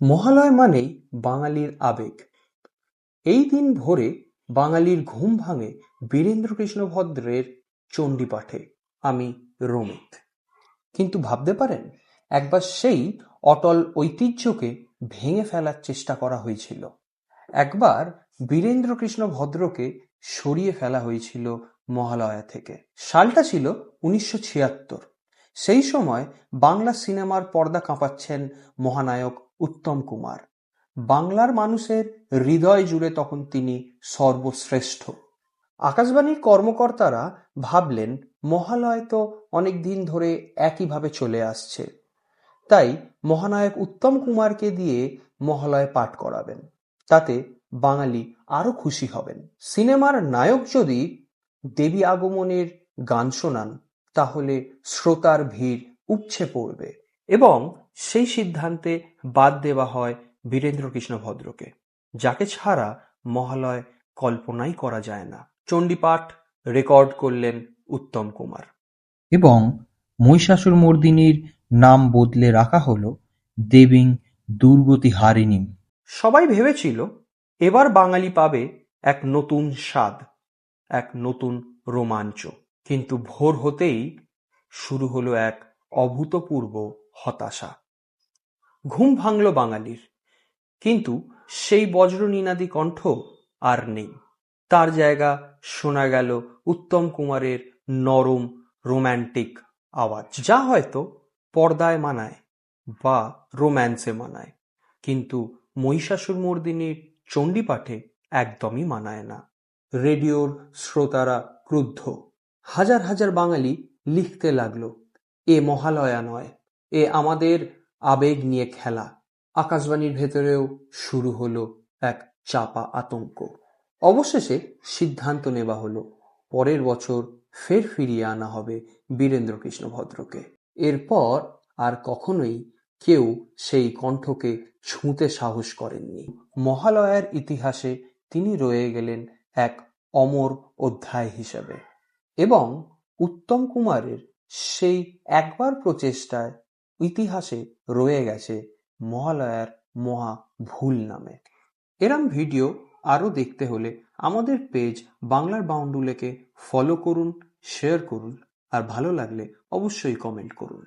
মহালয়া মানেই বাঙালির আবেগ। এই দিন ভোরে বাঙালির ঘুম ভাঙে বীরেন্দ্রকৃষ্ণ ভদ্রের চণ্ডীপাঠে। আমি রমিত। কিন্তু ভাবতে পারেন, একবার সেই অটল ঐতিহ্যকে ভেঙে ফেলার চেষ্টা করা হয়েছিল। একবার বীরেন্দ্রকৃষ্ণ ভদ্রকে সরিয়ে ফেলা হয়েছিল মহালয়া থেকে। সালটা ছিল 1976। সেই সময় বাংলা সিনেমার পর্দা কাঁপাচ্ছেন মহানায়ক উত্তম কুমার। বাংলার মানুষের হৃদয় জুড়ে তখন তিনি সর্বশ্রেষ্ঠ। আকাশবাণীর কর্মকর্তারা ভাবলেন, মহালয় তো অনেক দিন ধরে একইভাবে চলে আসছে, তাই মহানায়ক উত্তম কুমারকে দিয়ে মহালয় পাঠ করাবেন। তাতে বাঙালি আরো খুশি হবেন। সিনেমার নায়ক যদি দেবী আগমনের গান শোনান, তাহলে শ্রোতার ভিড় উপচে পড়বে। এবং সেই সিদ্ধান্তে বাদ দেওয়া হয় বীরেন্দ্রকৃষ্ণ ভদ্রকে, যাকে ছাড়া মহালয় কল্পনাই করা যায় না। চণ্ডীপাঠ রেকর্ড করলেন উত্তম কুমার। এবং মহিষাসুরমর্দিনীর নাম বদলে রাখা হলো দেবীং দুর্গতিহারিণীম। সবাই ভেবেছিল এবার বাঙালি পাবে এক নতুন স্বাদ, এক নতুন রোমাঞ্চ। কিন্তু ভোর হতেই শুরু হলো এক অভূতপূর্ব হতাশা। ঘুম ভাঙল বাঙালির, কিন্তু সেই বজ্রনিনাদী কণ্ঠ আর নেই। তার জায়গা শোনা গেল উত্তম কুমারের নরম রোম্যান্টিক আওয়াজ, যা হয়তো পর্দায় মানায় বা রোম্যান্সে মানায়, কিন্তু মহিষাসুরমর্দিনীর চণ্ডীপাঠে একদমই মানায় না। রেডিওর শ্রোতারা ক্রুদ্ধ। হাজার হাজার বাঙালি লিখতে লাগলো, এ মহালয়া নয়, এ আমাদের আবেগ নিয়ে খেলা। আকাশবাণীর ভেতরেও শুরু হলো এক চাপা আতঙ্ক। অবশেষে সিদ্ধান্ত নেওয়া হলো, পরের বছর ফের ফিরিয়ে আনা হবে বীরেন্দ্রকৃষ্ণ ভদ্রকে। এরপর আর কখনোই কেউ সেই কণ্ঠকে ছুঁতে সাহস করেননি। মহালয়ার ইতিহাসে তিনি রয়ে গেলেন এক অমর অধ্যায় হিসেবে। এবং উত্তম কুমারের সেই একবার প্রচেষ্টায় ইতিহাসে রয়ে গেছে মহালয়ার মহা ভুল নামে। এরম ভিডিও আরও দেখতে হলে আমাদের পেজ বাংলার বাউন্ডুলেকে ফলো করুন, শেয়ার করুন, আর ভালো লাগলে অবশ্যই কমেন্ট করুন।